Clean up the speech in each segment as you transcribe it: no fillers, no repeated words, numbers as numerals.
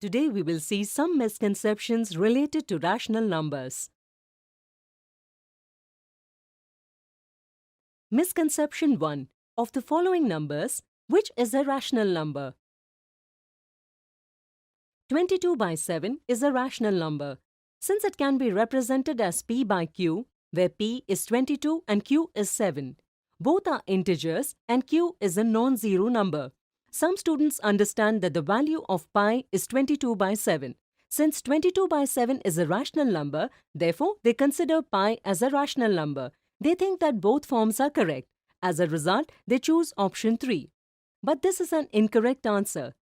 today we will see some misconceptions related to rational numbers. Misconception 1. Of the following numbers, which is a rational number? 22 by 7 is a rational number, since it can be represented as p by q, where p is 22 and q is 7. Both are integers and q is a non-zero number. Some students understand that the value of pi is 22 by 7. Since 22 by 7 is a rational number, therefore they consider pi as a rational number. They think that both forms are correct. As a result, they choose option 3. But this is an incorrect answer.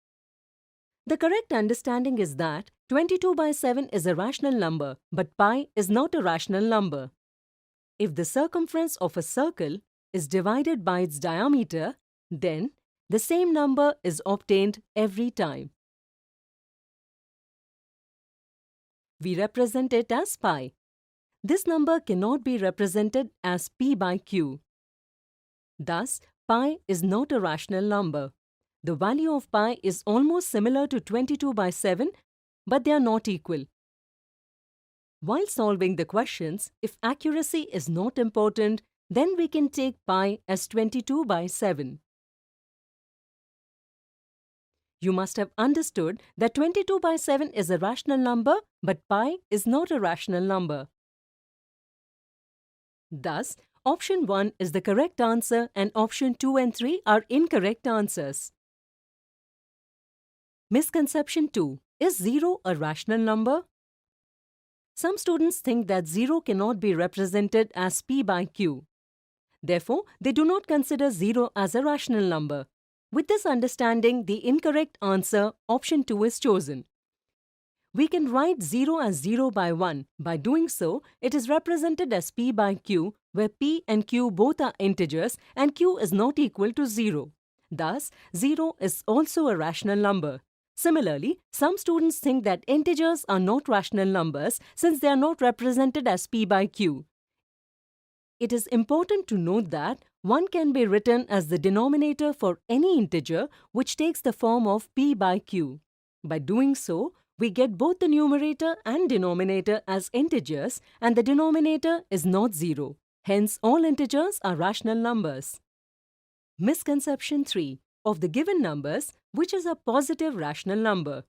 The correct understanding is that 22 by 7 is a rational number, but pi is not a rational number. If the circumference of a circle is divided by its diameter, then the same number is obtained every time. We represent it as pi. This number cannot be represented as p by q. Thus, pi is not a rational number. The value of pi is almost similar to 22 by 7, but they are not equal. While solving the questions, if accuracy is not important, then we can take pi as 22 by 7. You must have understood that 22 by 7 is a rational number, but pi is not a rational number. Thus, option 1 is the correct answer and option 2 and 3 are incorrect answers. Misconception 2. Is 0 a rational number? Some students think that 0 cannot be represented as p by q. Therefore, they do not consider 0 as a rational number. With this understanding, the incorrect answer, option 2, is chosen. We can write 0 as 0 by 1. By doing so, it is represented as p by q, where p and q both are integers and q is not equal to 0. Thus, 0 is also a rational number. Similarly, some students think that integers are not rational numbers since they are not represented as p by q. It is important to note that 1 can be written as the denominator for any integer which takes the form of p by q. By doing so, we get both the numerator and denominator as integers and the denominator is not 0. Hence, all integers are rational numbers. Misconception 3. Of the given numbers, which is a positive rational number?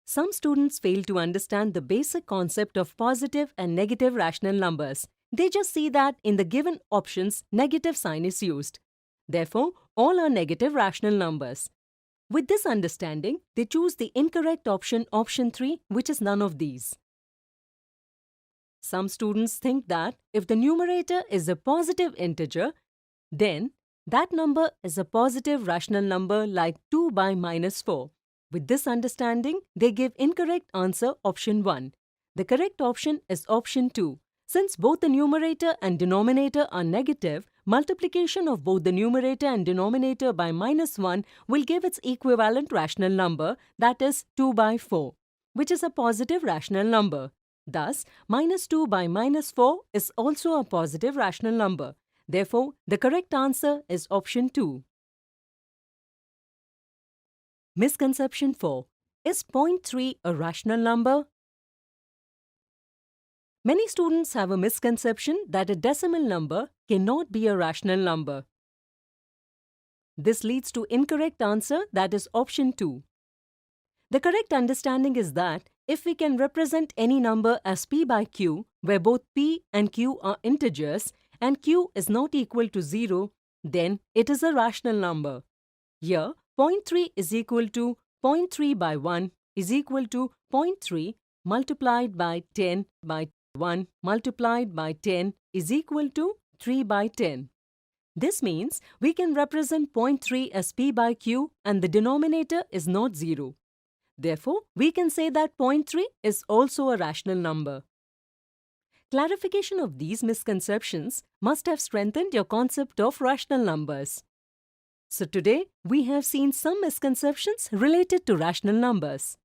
Some students fail to understand the basic concept of positive and negative rational numbers. They just see that in the given options, negative sign is used. Therefore, all are negative rational numbers. With this understanding, they choose the incorrect option, option 3, which is none of these. Some students think that if the numerator is a positive integer, then that number is a positive rational number like 2 by minus 4. With this understanding, they give incorrect answer, option 1. The correct option is option 2. Since both the numerator and denominator are negative, multiplication of both the numerator and denominator by minus 1 will give its equivalent rational number, that is 2 by 4, which is a positive rational number. Thus, minus 2 by minus 4 is also a positive rational number. Therefore, the correct answer is option 2. Misconception 4. Is 0.3 a rational number? Many students have a misconception that a decimal number cannot be a rational number. This leads to incorrect answer, that is option 2. The correct understanding is that if we can represent any number as p by q, where both p and q are integers, and q is not equal to 0, then it is a rational number. Here, 0.3 is equal to 0.3 by 1 is equal to 0.3 multiplied by 10 by 1 multiplied by 10 is equal to 3 by 10. This means we can represent 0.3 as p by q and the denominator is not 0. Therefore, we can say that 0.3 is also a rational number. Clarification of these misconceptions must have strengthened your concept of rational numbers. So today, we have seen some misconceptions related to rational numbers.